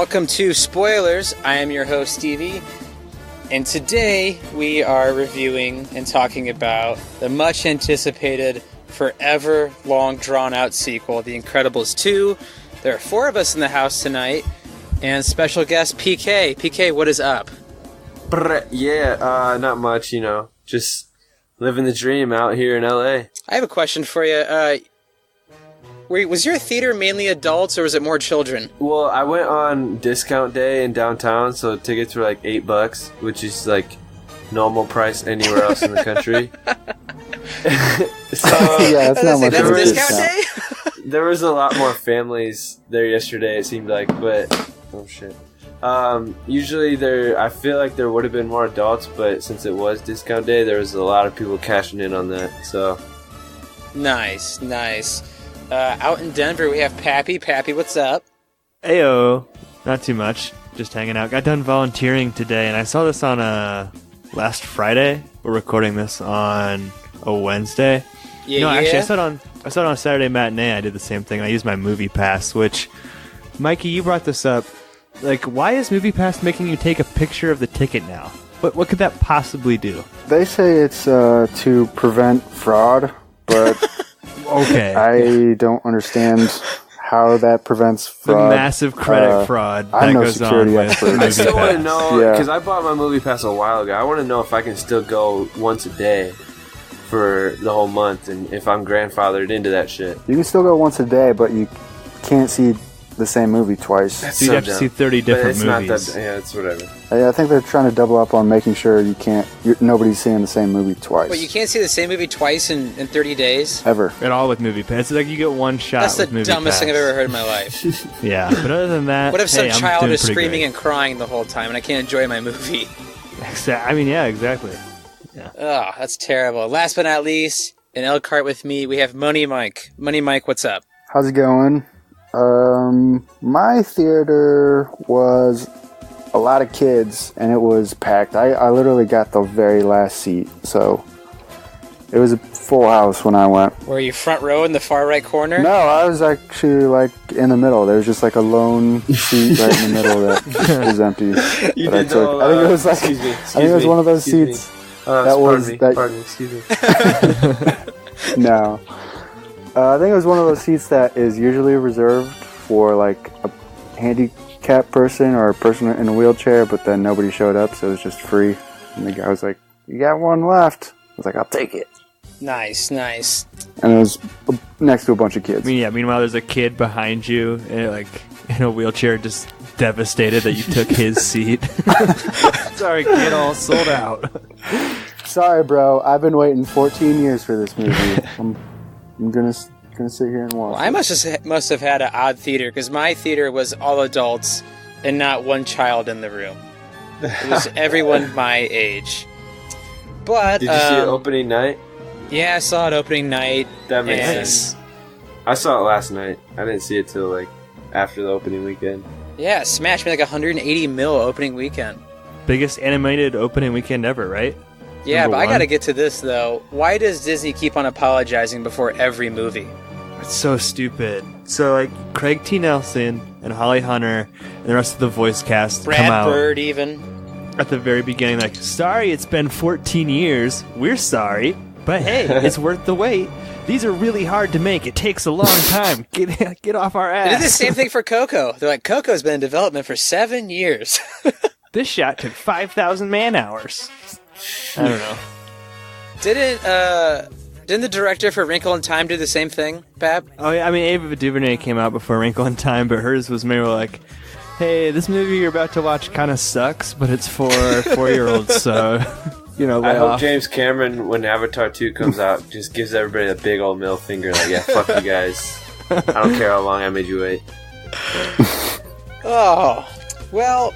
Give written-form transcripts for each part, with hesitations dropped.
Welcome to Spoilers. I am your host, Stevie, and today we are reviewing and talking about the much-anticipated, forever long drawn-out sequel, The Incredibles 2. There are 4 of us in the house tonight, and special guest PK. PK, what is up? Not much, just living the dream out here in LA. I have a question for you. Was your theater mainly adults, or was it more children? Well, I went on discount day in downtown, so tickets were like $8, which is like normal price anywhere else in the country. Yeah, it's not much of a discount day? There was a lot more families there yesterday, it seemed like, but oh shit. Usually I feel like there would have been more adults, but since it was discount day, there was a lot of people cashing in on that, so. Nice. Out in Denver, we have Pappy. Pappy, what's up? Ayo. Not too much. Just hanging out. Got done volunteering today, and I saw this on last Friday. We're recording this on a Wednesday. Actually, I saw it on Saturday matinee. I did the same thing. I used my Movie Pass, which, Mikey, you brought this up. Like, why is Movie Pass making you take a picture of the ticket now? What could that possibly do? They say it's to prevent fraud, but okay, I don't understand how that prevents fraud. The massive credit fraud that I'm no goes security on with expert. I still want to know, Yeah. because I bought my Movie Pass a while ago. I want to know if I can still go once a day for the whole month, and if I'm grandfathered into that shit. You can still go once a day, but you can't see the same movie twice. So you'd have to see 30 different movies. It's whatever. I think they're trying to double up on making sure nobody's seeing the same movie twice. Wait, you can't see the same movie twice in 30 days? Ever. At all with Movie Pass. It's like you get one shot That's with the Movie dumbest thing I've Pass. ever heard in my life. Yeah, but other than that, What if some I'm child doing is pretty screaming great. and crying the whole time and I can't enjoy my movie? Exactly. Oh, that's terrible. Last but not least, in Elkhart with me, we have Money Mike. Money Mike, what's up? How's it going? My theater was a lot of kids, and it was packed. I literally got the very last seat, so it was a full house when I went. Were you front row in the far right corner? No, I was actually like in the middle. There was just like a lone seat right in the middle that was empty. You that I did took. know, I think it was like excuse me, I think it was one of those seats. Pardon me, excuse me. No. I think it was one of those seats that is usually reserved for like a handicapped person or a person in a wheelchair, but then nobody showed up, so it was just free. And the guy was like, "You got one left." I was like, "I'll take it." Nice. And it was next to a bunch of kids. Meanwhile, there's a kid behind you, in a wheelchair, just devastated that you took his seat. Sorry, kid, all sold out. Sorry, bro. I've been waiting 14 years for this movie. I'm gonna sit here and watch. Well, I must have had an odd theater, because my theater was all adults and not one child in the room. It was everyone my age. But Did you see it opening night? Yeah, I saw it opening night. That makes and- sense. I saw it last night. I didn't see it till like after the opening weekend. Yeah, Smash made like 180 mil opening weekend. Biggest animated opening weekend ever, right? Yeah, Number but I one. gotta get to this though. Why does Disney keep on apologizing before every movie? It's so stupid. So, like, Craig T. Nelson and Holly Hunter and the rest of the voice cast come Brad out Bird even. at the very beginning, like, sorry, it's been 14 years. We're sorry. But hey, it's worth the wait. These are really hard to make. It takes a long time. Get off our ass. They did the same thing for Coco. They're like, Coco's been in development for 7 years. This shot took 5,000 man-hours. I don't know. Didn't the director for Wrinkle in Time do the same thing, Bab? Oh, yeah, I mean, Ava DuVernay came out before Wrinkle in Time, but hers was maybe like, hey, this movie you're about to watch kind of sucks, but it's for 4-year-olds, so, lay I hope off. James Cameron, when Avatar 2 comes out, just gives everybody a big old middle finger, like, yeah, fuck you guys. I don't care how long I made you wait. Oh, well,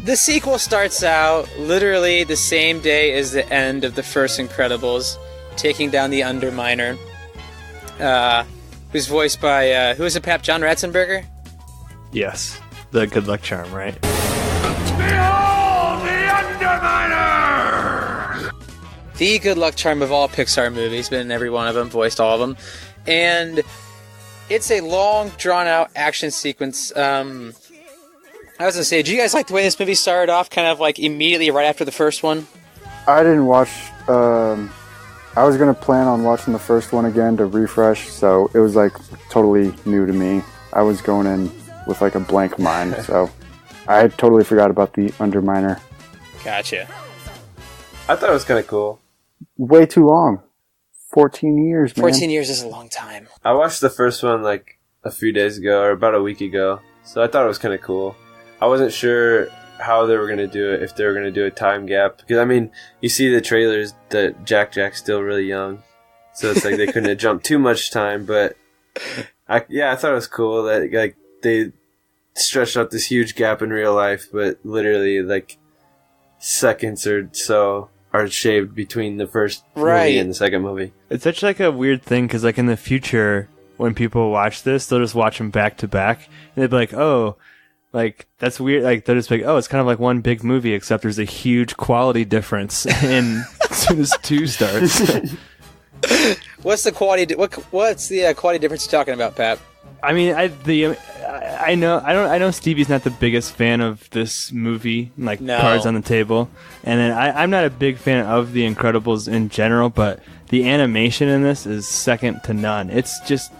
the sequel starts out literally the same day as the end of the first Incredibles, taking down the Underminer, who's voiced by, who is it, Pap? John Ratzenberger? Yes, the Good Luck Charm, right? Behold the Underminer! The Good Luck Charm of all Pixar movies, been in every one of them, voiced all of them, and it's a long, drawn-out action sequence. I was gonna say, did you guys like the way this movie started off, kind of like immediately right after the first one? I didn't watch. I was gonna plan on watching the first one again to refresh, so it was like totally new to me. I was going in with like a blank mind, so I totally forgot about the Underminer. Gotcha. I thought it was kind of cool. Way too long. 14 years, man. 14 years is a long time. I watched the first one like a few days ago, or about a week ago, so I thought it was kind of cool. I wasn't sure how they were going to do it, if they were going to do a time gap. Because, I mean, you see the trailers that Jack's still really young. So it's like they couldn't have jumped too much time. But, I thought it was cool that like they stretched out this huge gap in real life. But literally, like, seconds or so are shaved between the first movie and the second movie. It's such like a weird thing because like in the future, when people watch this, they'll just watch them back to back. And they'll be like, oh... Like, that's weird. Like, they're just like, oh, it's kind of like one big movie, except there's a huge quality difference in as soon as 2 starts. What's the quality? What's the quality difference you're talking about, Pat? I mean, I know Stevie's not the biggest fan of this movie, like Cards on the Table, and then I'm not a big fan of The Incredibles in general, but the animation in this is second to none. It's just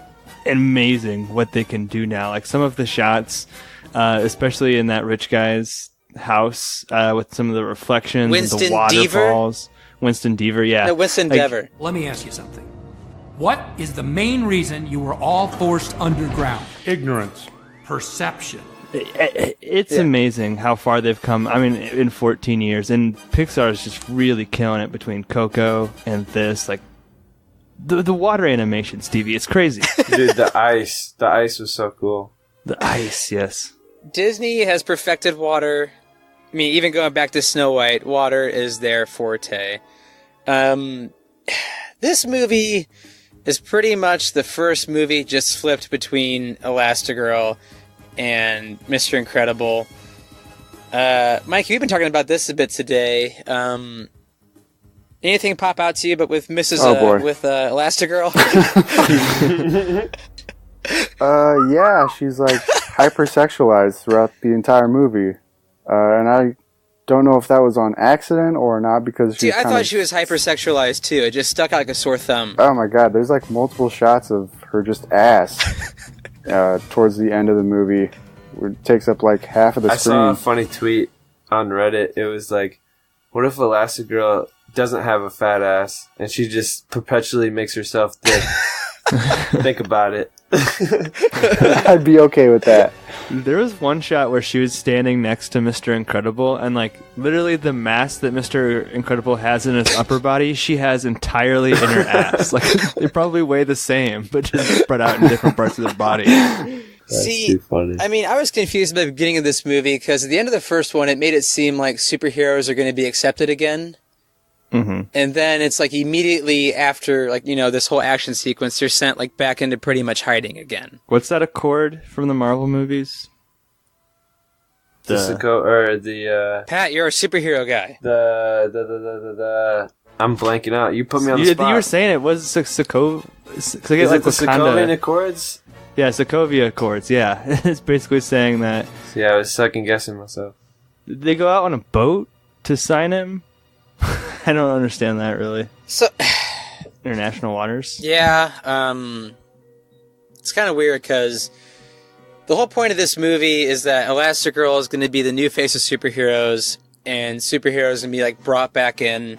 amazing what they can do now. Like some of the shots. Especially in that rich guy's house with some of the reflections and the waterfalls. Winston Deaver, yeah. No, Winston Deaver. Let me ask you something. What is the main reason you were all forced underground? Ignorance. Perception. It's amazing how far they've come. I mean, in 14 years. And Pixar is just really killing it between Coco and this. Like, the water animation, Stevie, it's crazy. Dude, the ice. The ice was so cool. The ice, yes. Disney has perfected water. I mean, even going back to Snow White, water is their forte. This movie is pretty much the first movie just flipped between Elastigirl and Mr. Incredible. Mike, we've been talking about this a bit today. Anything pop out to you, but with with Elastigirl? Yeah, she's like hypersexualized throughout the entire movie. And I don't know if that was on accident or not because she's I thought she was hypersexualized too. It just stuck out like a sore thumb. Oh my god, there's like multiple shots of her just ass towards the end of the movie. It takes up like half of the screen. I saw a funny tweet on Reddit. It was like, what if Elastigirl doesn't have a fat ass and she just perpetually makes herself thick? Think about it. I'd be okay with that. There was one shot where she was standing next to Mr. Incredible, and like literally the mass that Mr. Incredible has in his upper body, she has entirely in her ass. Like they probably weigh the same, but just spread out in different parts of their body. That's too funny. I mean, I was confused at the beginning of this movie because at the end of the first one, it made it seem like superheroes are going to be accepted again. Mm-hmm. And then it's like immediately after, like, you know, this whole action sequence, they're sent like back into pretty much hiding again. What's that Accord from the Marvel movies? Pat, you're a superhero guy. I'm blanking out. You put me on the spot. You were saying it was Sokovia. Is it the Sokovian Accords? Yeah, Sokovia Accords. Yeah, it's basically saying that. Yeah, I was second guessing myself. Did they go out on a boat to sign him? I don't understand that really. So, international waters. Yeah, it's kind of weird because the whole point of this movie is that Elastigirl is going to be the new face of superheroes, and superheroes going to be like brought back in.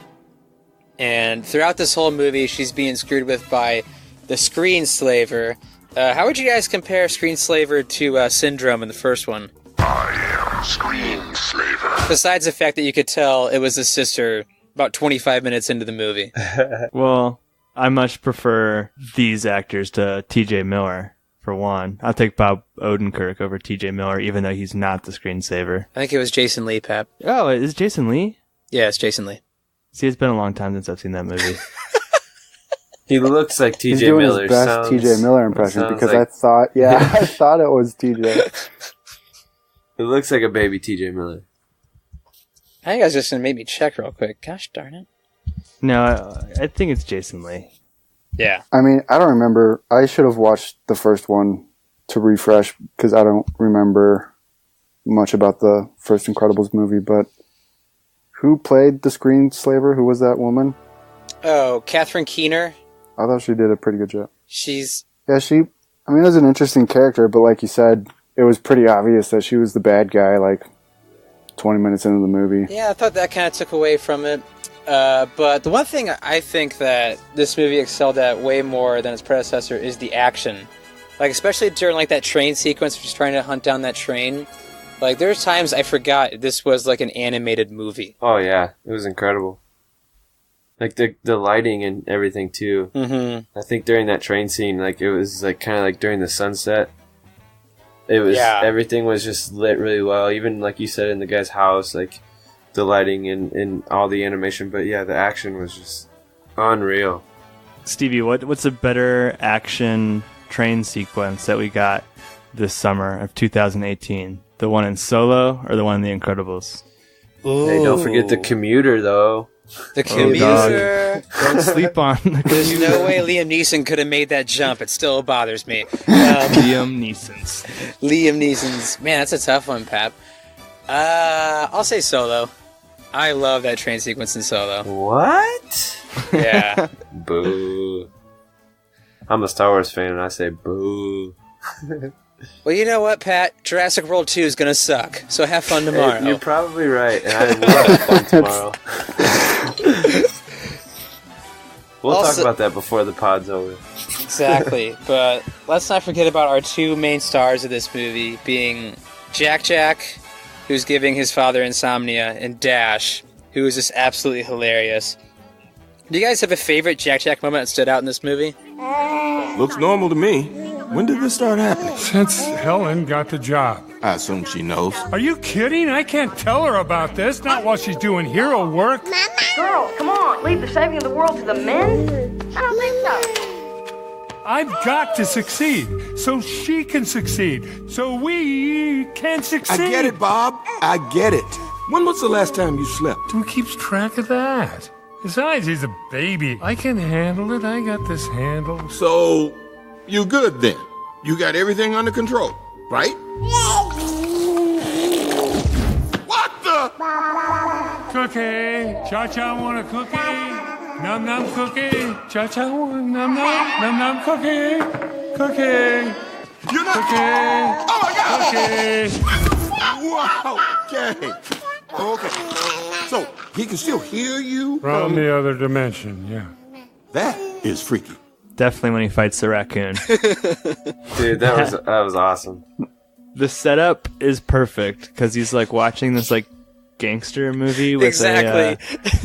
And throughout this whole movie, she's being screwed with by the Screenslaver. How would you guys compare Screenslaver to Syndrome in the first one? I am Screenslaver. Besides the fact that you could tell it was his sister about 25 minutes into the movie. Well, I much prefer these actors to T.J. Miller, for one. I'll take Bob Odenkirk over T.J. Miller, even though he's not the Screensaver. I think it was Jason Lee, Pep. Oh, is it Jason Lee? Yeah, it's Jason Lee. See, it's been a long time since I've seen that movie. He looks like T.J. He's doing Miller. His best T.J. Miller impression because I thought it was T.J. It looks like a baby T.J. Miller. I think I was just going to make me check real quick. Gosh darn it. No, I think it's Jason Lee. Yeah. I mean, I don't remember. I should have watched the first one to refresh because I don't remember much about the first Incredibles movie, but who played the screenslaver? Who was that woman? Oh, Catherine Keener. I thought she did a pretty good job. She's... Yeah, it was an interesting character, but like you said, it was pretty obvious that she was the bad guy, like, 20 minutes into the movie. Yeah, I thought that kind of took away from it. But the one thing I think that this movie excelled at way more than its predecessor is the action. Like, especially during, like, that train sequence, just trying to hunt down that train. Like, there's times I forgot this was, like, an animated movie. Oh, yeah. It was incredible. Like, the lighting and everything, too. Mm-hmm. I think during that train scene, like, it was, like, kind of like during the sunset. It was, everything was just lit really well. Even, like you said, in the guy's house, like, the lighting and all the animation. But, yeah, the action was just unreal. Stevie, what's a better action train sequence that we got this summer of 2018? The one in Solo or the one in The Incredibles? Ooh. Hey, don't forget the commuter, though. The commuter. Don't sleep on the There's no way Liam Neeson could have made that jump. It still bothers me. Liam Neeson's. Man, that's a tough one, Pap. I'll say Solo. I love that train sequence in Solo. What? Yeah. Boo. I'm a Star Wars fan, and I say boo. Well, you know what, Pat? Jurassic World 2 is gonna suck, so have fun tomorrow. Hey, you're probably right, and I will have fun tomorrow. We'll talk about that before the pod's over. Exactly, but let's not forget about our two main stars of this movie, being Jack, who's giving his father insomnia, and Dash, who is just absolutely hilarious. Do you guys have a favorite Jack moment that stood out in this movie? Looks normal to me. When did this start happening? Since Helen got the job. I assume she knows. Are you kidding? I can't tell her about this. Not while she's doing hero work. Girls, come on. Leave the saving of the world to the men? I don't think so. I've got to succeed so she can succeed. So we can succeed. I get it, Bob. I get it. When was the last time you slept? Who keeps track of that? Besides, he's a baby. I can handle it. I got this handled. So, you good then? You got everything under control, right? What the? Cookie. Cha-cha want a cookie? Num-num cookie. Cha-cha want num-num. Num-num cookie. Cookie. You're not... Cookie. Oh, my God! Cookie. Wow, okay. Okay. So, he can still hear you? From the other dimension, yeah. That is freaky. Definitely when he fights the raccoon. Dude, that was awesome. The setup is perfect because he's like watching this like gangster movie with a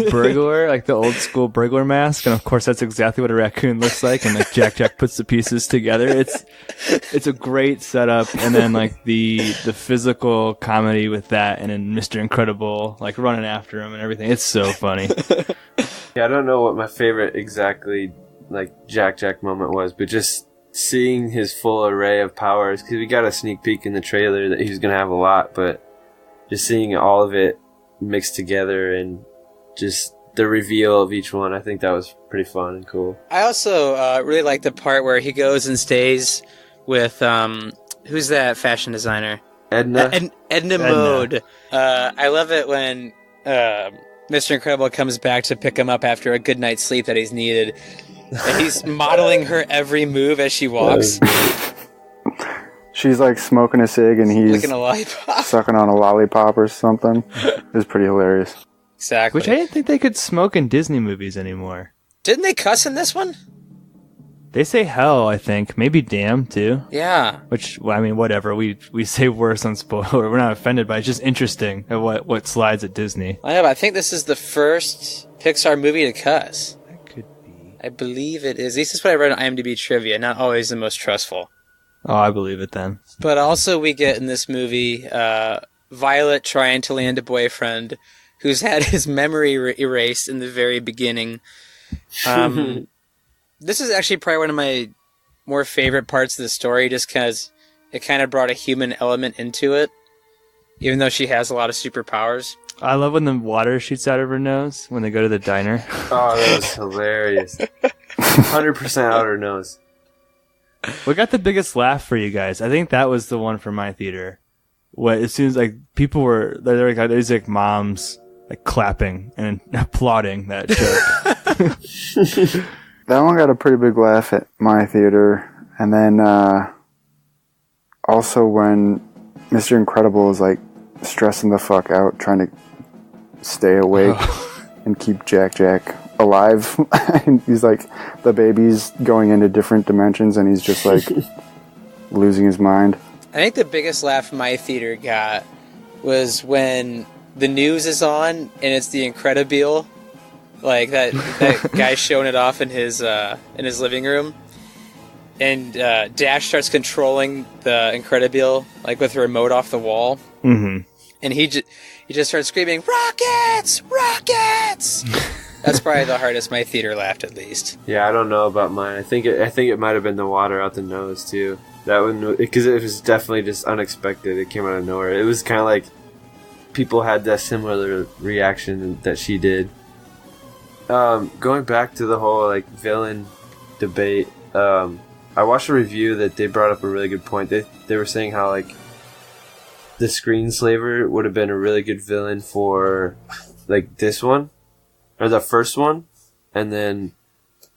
burglar, like the old school burglar mask, and of course that's exactly what a raccoon looks like. And like Jack puts the pieces together. It's a great setup, and then like the physical comedy with that, and then Mr. Incredible like running after him and everything. It's so funny. Yeah, I don't know what my favorite exactly like Jack moment was, but just seeing his full array of powers, because we got a sneak peek in the trailer that he was gonna have a lot, but just seeing all of it mixed together and just the reveal of each one, I think that was pretty fun and cool. I also really like the part where he goes and stays with who's that fashion designer? Edna Mode. I love it when Mr. Incredible comes back to pick him up after a good night's sleep that he's needed. And he's modeling her every move as she walks. She's like smoking a cig and he's licking a lollipop. Sucking on a lollipop or something. It's pretty hilarious. Exactly. Which I didn't think they could smoke in Disney movies anymore. Didn't they cuss in this one? They say hell, I think. Maybe damn, too. Yeah. Which, well, I mean, whatever. We say worse on spoiler. We're not offended, but it's just interesting at what slides at Disney. I know, but I think this is the first Pixar movie to cuss. That could be. I believe it is. At least that's what I read on IMDb trivia. Not always the most trustful. Oh, I believe it then. But also we get in this movie Violet trying to land a boyfriend who's had his memory erased in the very beginning. This is actually probably one of my more favorite parts of the story, just because it kind of brought a human element into it, even though she has a lot of superpowers. I love when the water shoots out of her nose when they go to the diner. Oh, that was hilarious. 100% out her nose. What got the biggest laugh for you guys? I think that was the one for my theater. as soon as like people were there's like moms like clapping and applauding that joke. That one got a pretty big laugh at my theater. And then also when Mr. Incredible is like stressing the fuck out trying to stay awake and keep Jack alive. And he's like, the baby's going into different dimensions and he's just like losing his mind. I think the biggest laugh my theater got was when the news is on and it's the Incredibile, like that guy showing it off in his living room, and Dash starts controlling the Incredibile like with a remote off the wall, and he just starts screaming, "Rockets! Rockets!" That's probably the hardest my theater laughed, at least. Yeah, I don't know about mine. I think it might have been the water out the nose too. That one, because it was definitely just unexpected. It came out of nowhere. It was kind of like people had that similar reaction that she did. Going back to the whole like villain debate, I watched a review that they brought up a really good point. They were saying how like the Screenslaver would have been a really good villain for like this one or the first one, and then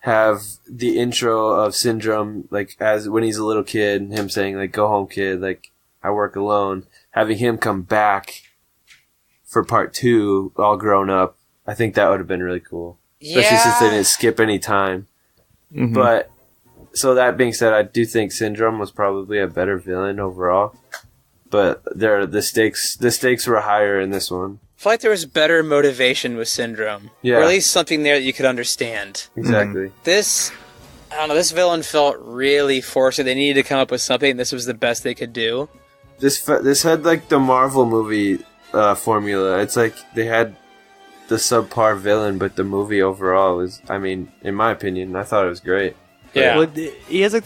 have the intro of Syndrome, like as when he's a little kid, and him saying like, "Go home, kid. Like I work alone." Having him come back for part 2, all grown up. I think that would have been really cool, especially since they didn't skip any time. But so that being said, I do think Syndrome was probably a better villain overall. But the stakes were higher in this one. I feel like there was better motivation with Syndrome. Or at least something there that you could understand. Exactly. This villain felt really forced. They needed to come up with something, and this was the best they could do. This had like the Marvel movie formula. It's like they had the subpar villain, but the movie overall was, I mean, in my opinion, I thought it was great. Yeah. Well, he has like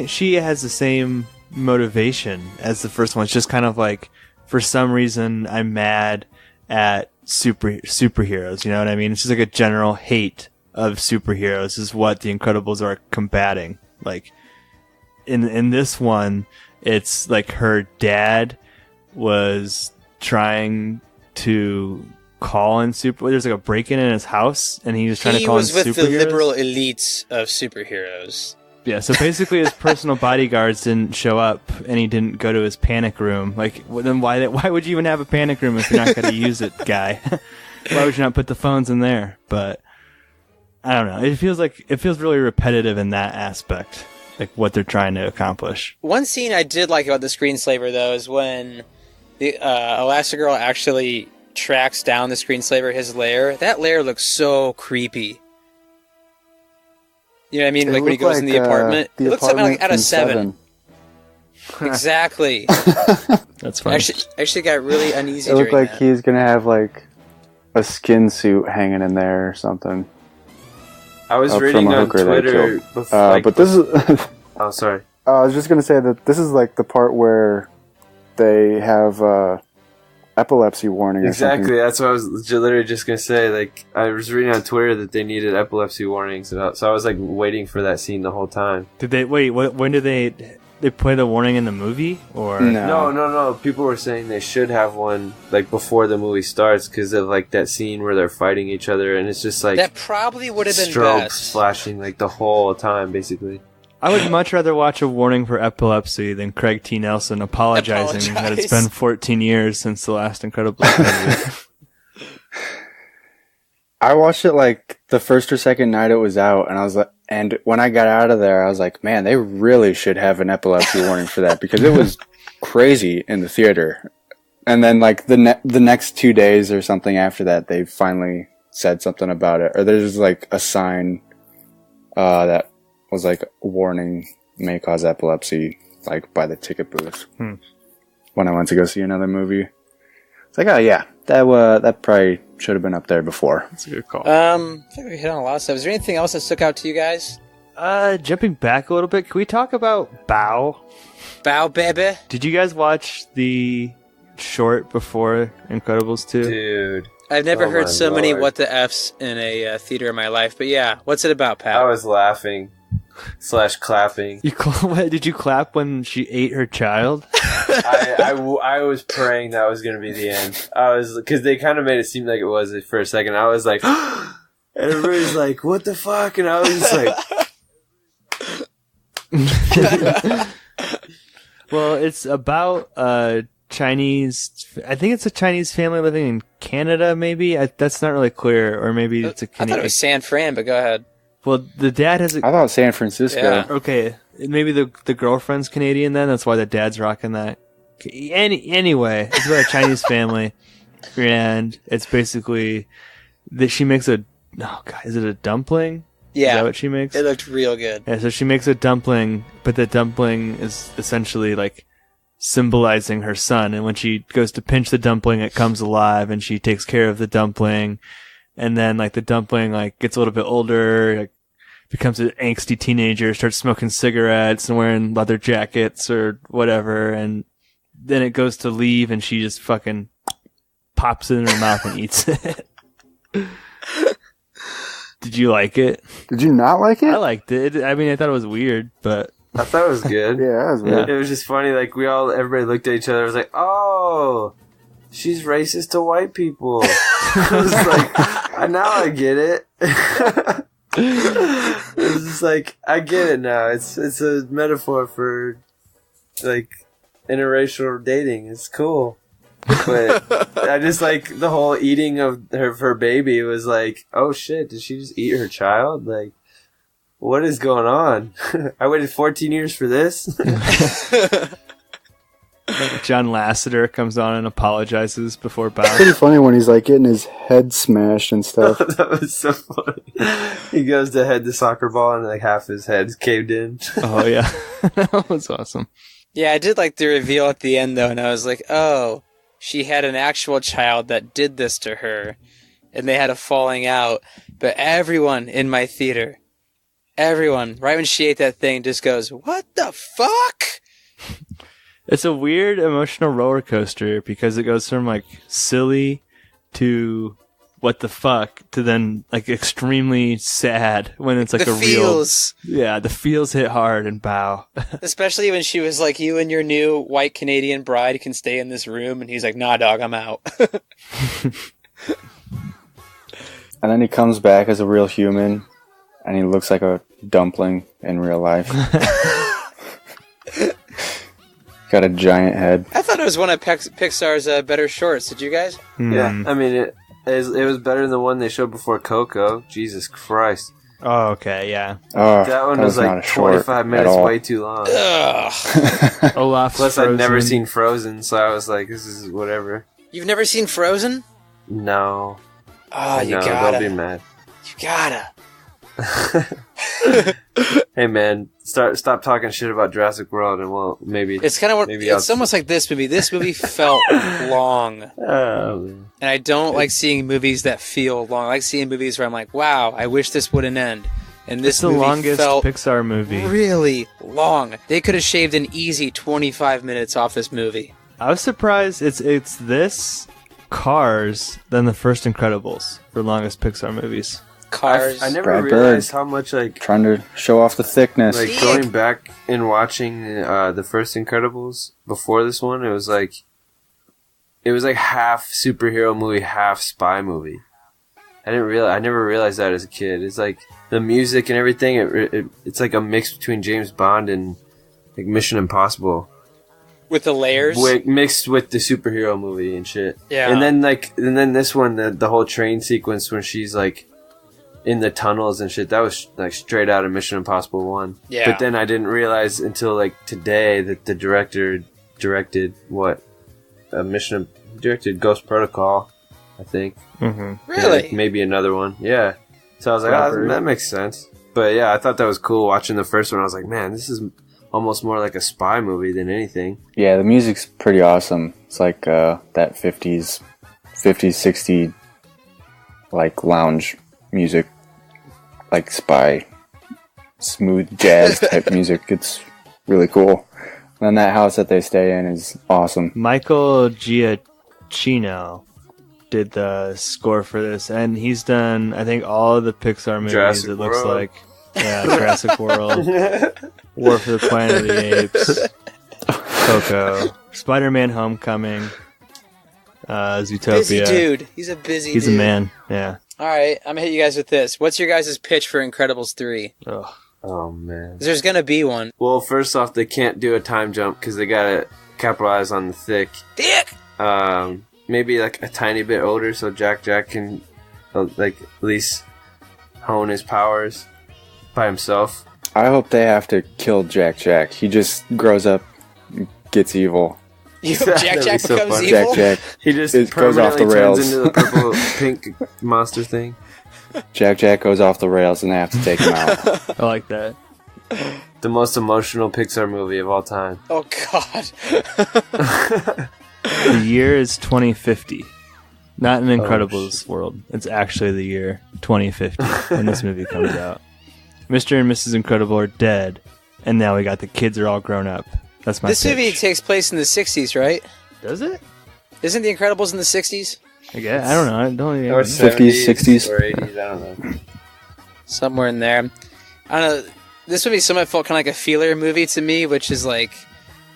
she has the same motivation as the first one. It's just kind of like, for some reason, I'm mad at superheroes, you know what I mean? It's just like a general hate of superheroes is what the Incredibles are combating. Like in this one, it's like her dad was trying to call in there's like a break-in in his house, and he was trying to call in superheroes. He was with the liberal elites of superheroes. Yeah, so basically his personal bodyguards didn't show up, and he didn't go to his panic room. Like, then why would you even have a panic room if you're not going to use it, guy? Why would you not put the phones in there? But I don't know. It feels really repetitive in that aspect, like what they're trying to accomplish. One scene I did like about the Screenslaver, though, is when the Elastigirl actually tracks down the Screenslaver, his lair. That lair looks so creepy. You know what I mean? Like when he goes in the apartment. It looks something like out of Seven. Exactly. That's fine. Actually got really uneasy. It looked like that. he's gonna have like a skin suit hanging in there or something. I was reading on Twitter before, but this is oh, sorry. I was just gonna say that this is like the part where they have epilepsy warning. Exactly, that's what I was literally just gonna say. Like, I was reading on Twitter that they needed epilepsy warnings, so I was like waiting for that scene the whole time. Did they wait? When did they play the warning in the movie? Or no. People were saying they should have one like before the movie starts because of like that scene where they're fighting each other, and it's just like that probably would have been strobes best. flashing like the whole time, basically. I would much rather watch a warning for epilepsy than Craig T. Nelson apologizing that it's been 14 years since the last Incredibles movie. I watched it like the first or second night it was out, and I was like, and when I got out of there, I was like, man, they really should have an epilepsy warning for that because it was crazy in the theater. And then like the next 2 days or something after that, they finally said something about it, or there's like a sign that was like warning may cause epilepsy, like by the ticket booth. When I went to go see another movie, it's like, oh yeah, that probably should have been up there before. That's a good call. I think we hit on a lot of stuff. Is there anything else that stuck out to you guys? Jumping back a little bit, can we talk about Bao? Bao, baby. Did you guys watch the short before Incredibles 2? Dude, I've never heard so many Lord. what the F's in a theater in my life, but yeah, what's it about, Pat? I was laughing / clapping. Did you clap when she ate her child? I was praying that was going to be the end. Because they kind of made it seem like it was for a second. I was like, and everybody's like, what the fuck? And I was just like... Well, it's about Chinese... I think it's a Chinese family living in Canada, maybe? That's not really clear. Or maybe it's a Canadian... I thought it was San Fran, but go ahead. Well, the dad has a... I thought San Francisco. Yeah. Okay, maybe the girlfriend's Canadian then? That's why the dad's rocking that. Anyway, it's about a Chinese family. And it's basically... that she makes a... Oh, God, is it a dumpling? Yeah. Is that what she makes? It looked real good. Yeah, so she makes a dumpling, but the dumpling is essentially like symbolizing her son. And when she goes to pinch the dumpling, it comes alive, and she takes care of the dumpling. And then like the dumpling like gets a little bit older, like, becomes an angsty teenager, starts smoking cigarettes and wearing leather jackets or whatever. And then it goes to leave, and she just fucking pops it in her mouth and eats it. Did you like it? Did you not like it? I liked it. I mean, I thought it was weird, but I thought it was good. Yeah, that was weird. It was just funny. Like everybody looked at each other. It was like, oh, she's racist to white people. I was like, now I get it. It was just like, I get it now. It's a metaphor for like interracial dating. It's cool. But I just like the whole eating of her baby was like, oh shit, did she just eat her child? Like, what is going on? I waited 14 years for this. John Lasseter comes on and apologizes before It's Bow. pretty funny when he's like getting his head smashed and stuff. That was so funny. He goes to head the soccer ball and like half his head's caved in. Oh yeah, that was awesome. Yeah, I did like the reveal at the end though, and I was like, oh, she had an actual child that did this to her, and they had a falling out. But everyone in my theater, everyone, right when she ate that thing, just goes, what the fuck? It's a weird emotional roller coaster because it goes from like silly to what the fuck to then like extremely sad when it's like The a feels. real. Yeah, the feels hit hard and Bow. Especially when she was like, you and your new white Canadian bride can stay in this room, and he's like, nah, dog, I'm out. And then he comes back as a real human, and he looks like a dumpling in real life. Got a giant head. I thought it was one of Pixar's better shorts. Did you guys? Yeah, I mean it was better than the one they showed before Coco. Jesus Christ. Oh, okay, yeah. Oh, That one was was not a like short 25 at minutes, all. way too long. Ugh. Olaf's Plus, I'd never Frozen. seen Frozen, so I was like, this is whatever. You've never seen Frozen? No. Oh, you No, gotta. don't be mad. You gotta. Hey man, stop talking shit about Jurassic World, and well, maybe It's kind of what maybe it's almost like this movie. This movie felt long, Oh, man. and I don't like seeing movies that feel long. I like seeing movies where I'm like, wow, I wish this wouldn't end. And this It's the movie longest felt Pixar movie. really long. They could have shaved an easy 25 minutes off this movie. I was surprised it's this, Cars, then the first Incredibles for longest Pixar movies. Cars. I never Brad realized Bird. how much like Trying to show off the thickness. like going back and watching the first Incredibles before this one. It was like half superhero movie, half spy movie. I never realized that as a kid. It's like the music and everything. It's like a mix between James Bond and like Mission Impossible. With the layers. Mixed with the superhero movie and shit. Yeah. And then this one, the whole train sequence when she's like in the tunnels and shit, that was like straight out of Mission Impossible 1. Yeah. But then I didn't realize until like today that the director directed directed Ghost Protocol, I think. Mm-hmm. Really? Yeah, maybe another one. Yeah. So I was like, Robert. that makes sense. But yeah, I thought that was cool watching the first one. I was like, man, this is almost more like a spy movie than anything. Yeah, the music's pretty awesome. It's like that 50s, 60 like lounge music, like spy, smooth jazz type music. It's really cool. And then that house that they stay in is awesome. Michael Giacchino did the score for this, and he's done, I think, all of the Pixar movies. Jurassic it looks World. like. Yeah, Jurassic World, War for the Planet of the Apes, Coco, Spider-Man: Homecoming, Zootopia. Busy dude. He's a busy dude. He's a man. Yeah. All right, I'm gonna hit you guys with this. What's your guys' pitch for Incredibles 3? Ugh. Oh man. There's gonna be one. Well, first off, they can't do a time jump because they gotta capitalize on the thick. Dick. Maybe like a tiny bit older, so Jack can like at least hone his powers by himself. I hope they have to kill Jack. He just grows up, and gets evil. Jack becomes evil? Jack He just goes off the rails. turns into the purple pink monster thing. Jack goes off the rails and they have to take him out. I like that. The most emotional Pixar movie of all time. Oh, God. The year is 2050. Not an Incredibles world. It's actually the year 2050 when this movie comes out. Mr. and Mrs. Incredible are dead, and now we got the kids are all grown up. That's my This movie pitch. takes place in the 60s, right? Does it? Isn't The Incredibles in the 60s? I guess. I don't know. I don't even... Or 50s, 60s. or 80s, I don't know. Somewhere in there. I don't know. This movie somewhat felt kind of like a feeler movie to me, which is like,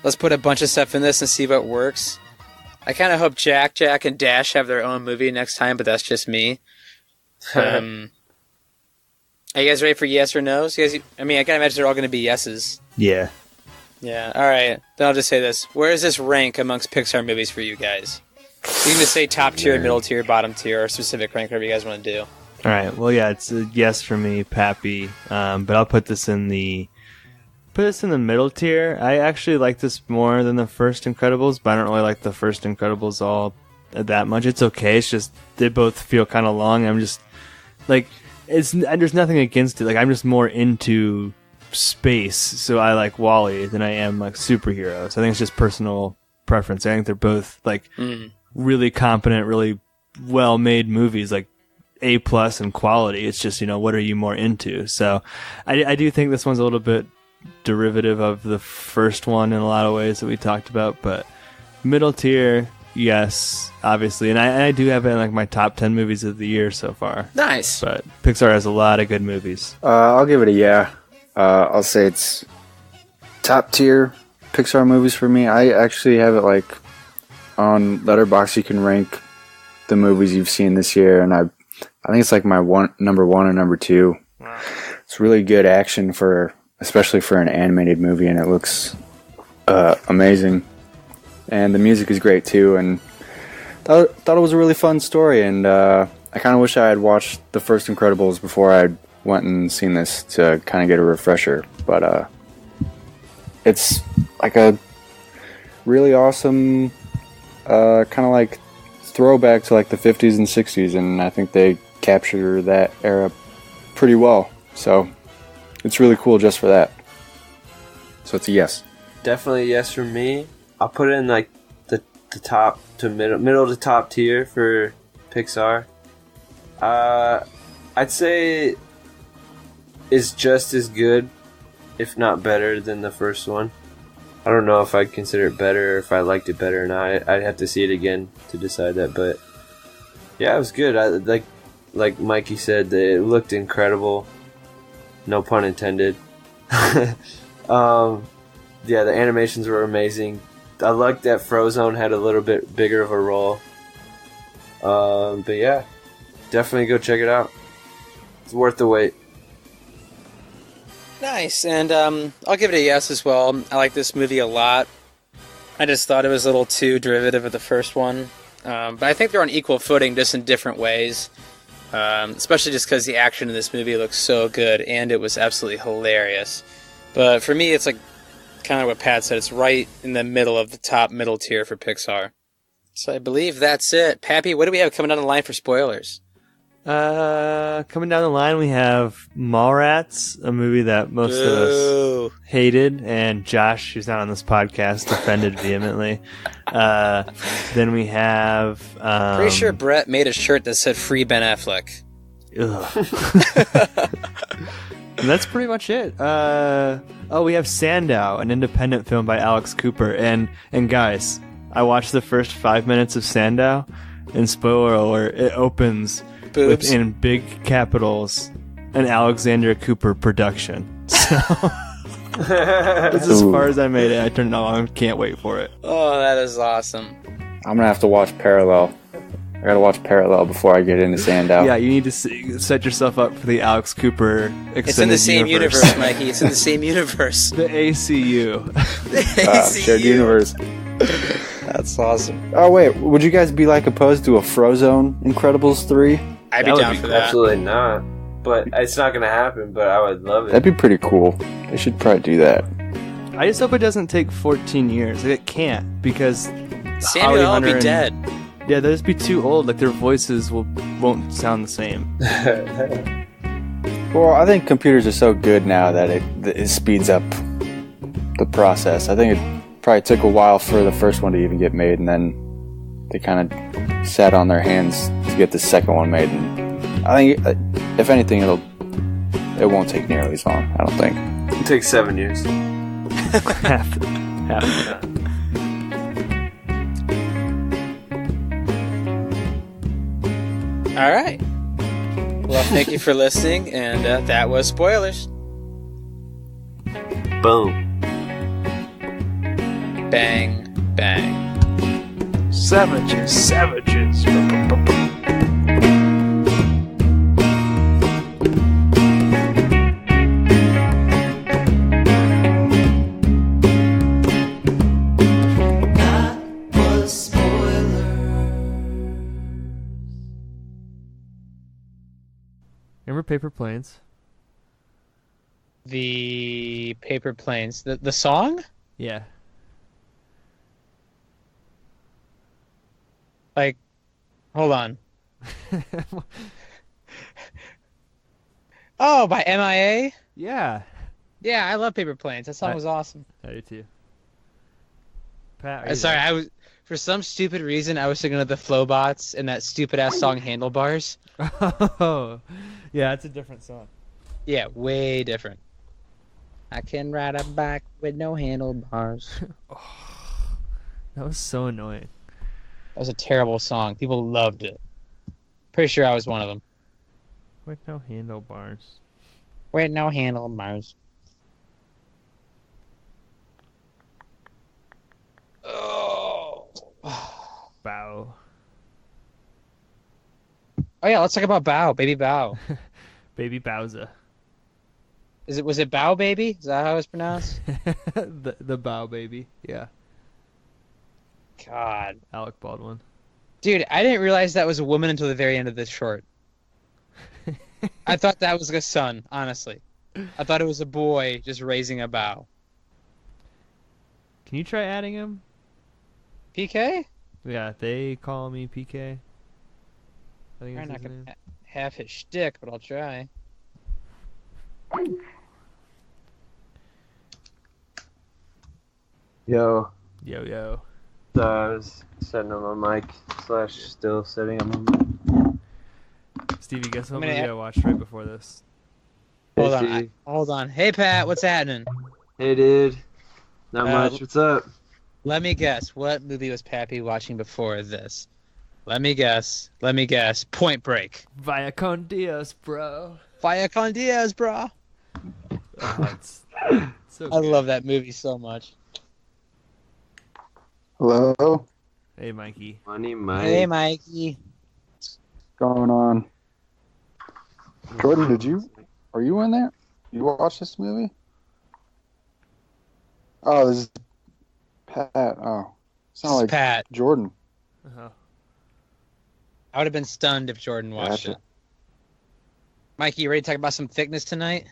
let's put a bunch of stuff in this and see what works. I kind of hope Jack, and Dash have their own movie next time, but that's just me. Are you guys ready for yes or no's? I gotta imagine they're all going to be yeses. Yeah. Yeah, alright. Then I'll just say this. Where does this rank amongst Pixar movies for you guys? You can just say top tier, middle tier, bottom tier, or specific rank, whatever you guys want to do. All right. Well, yeah, it's a yes for me, Pappy. But I'll put this in the middle tier. I actually like this more than the first Incredibles, but I don't really like the first Incredibles all that much. It's okay. It's just they both feel kind of long. I'm just like there's nothing against it. Like I'm just more into space, so I like WALL-E than I am like superheroes. I think it's just personal preference. I think they're both like really competent, really well-made movies, like A+ in quality. It's just, what are you more into? So I do think this one's a little bit derivative of the first one in a lot of ways that we talked about, but middle tier, yes, obviously. And I do have it in like my top 10 movies of the year so far. Nice. But Pixar has a lot of good movies. I'll give it a yeah. I'll say it's top tier Pixar movies for me. I actually have it like on Letterboxd. You can rank the movies you've seen this year, and I think it's like my number one and number two. Wow. It's really good action especially for an animated movie, and it looks amazing. And the music is great too. And thought it was a really fun story. And I kind of wish I had watched the first Incredibles before I went and seen this to kind of get a refresher. But it's like a really awesome kind of like throwback to like the 50s and 60s, and I think they capture that era pretty well. So it's really cool just for that. So it's a yes. Definitely a yes from me. I'll put it in like the top to middle to top tier for Pixar. I'd say it's just as good, if not better, than the first one. I don't know if I'd consider it better or if I liked it better or not. I'd have to see it again to decide that. But yeah, it was good. I like Mikey said, it looked incredible. No pun intended. Yeah, the animations were amazing. I liked that Frozone had a little bit bigger of a role. But yeah, definitely go check it out. It's worth the wait. Nice, and I'll give it a yes as well. I like this movie a lot. I just thought it was a little too derivative of the first one. But I think they're on equal footing, just in different ways. Especially just because the action in this movie looks so good, and it was absolutely hilarious. But for me, it's like kind of what Pat said. It's right in the middle of the top middle tier for Pixar. So I believe that's it. Pappy, what do we have coming down the line for spoilers? Coming down the line, we have Mallrats, a movie that most of us hated, and Josh, who's not on this podcast, defended vehemently. Then we have... Pretty sure Brett made a shirt that said Free Ben Affleck. And that's pretty much it. We have Sandow, an independent film by Alex Cooper. And guys, I watched the first 5 minutes of Sandow, and spoiler alert, it opens... in big capitals, an Alexander Cooper production. So that's as far as I made it. I turned it on. Can't wait for it. Oh, that is awesome. I'm gonna have to watch Parallel. I gotta watch Parallel before I get into Sandow. Yeah, you need to set yourself up for the Alex Cooper extended It's in the same universe, Mikey. It's in the same universe. The ACU. Shared universe. That's awesome. Oh wait, would you guys be like opposed to a Frozone Incredibles 3? I'd be down for that. Absolutely not. But it's not going to happen, but I would love it. That'd be pretty cool. They should probably do that. I just hope it doesn't take 14 years. Like, it can't, because Samuel will be dead. Yeah, they'll just be too old. Like, their voices won't sound the same. Well, I think computers are so good now that it speeds up the process. I think it probably took a while for the first one to even get made, and then they kind of sat on their hands to get the second one made. And I think, if anything, it won't take nearly as long. I don't think. It takes 7 years. half of that. All right. Well, thank you for listening, and that was Spoilers. Boom. Bang, bang. Savages. Remember Paper Planes? The Paper Planes. The song? Yeah. Like, hold on. Oh, by MIA? Yeah. Yeah, I love Paper Planes. That song was awesome. I do too. Pat, Sorry, I was for some stupid reason I was thinking of the Flowbots and that stupid ass song Handlebars. Oh, yeah, it's a different song. Yeah, way different. I can ride a bike with no handlebars. That was so annoying. That was a terrible song. People loved it. Pretty sure I was one of them. With no handlebars. With no handlebars. Oh. Bow. Oh yeah, let's talk about Bow, Baby Bow. Baby Bowser. Was it Bow Baby? Is that how it's pronounced? the Bow Baby. Yeah. God. Alec Baldwin. Dude, I didn't realize that was a woman until the very end of this short. I thought that was a son, honestly. I thought it was a boy just raising a bow. Can you try adding him? PK? Yeah, they call me PK. I think I'm that's not his gonna name. half his shtick, but I'll try. Yo. Yo. So I was setting up my mic / still setting up my mic. Stevie, guess what I'm gonna movie I watched right before this? Hold Hey, on. Steve. Hold on. Hey, Pat, what's happening? Hey, dude. Not much. What's up? Let me guess. What movie was Pappy watching before this? Let me guess. Point Break. Via Con Dios, bro. Via Con Dios, bro. Oh, it's so I good. love that movie so much. Hello? Hey, Mikey. Money, Mike. Hey, Mikey. What's going on? Jordan, are you in there? You watch this movie? Oh, this is Pat. Oh. It's not This is like Pat. Jordan. Uh-huh. I would have been stunned if Jordan watched Gotcha. it. Mikey, you ready to talk about some thickness tonight?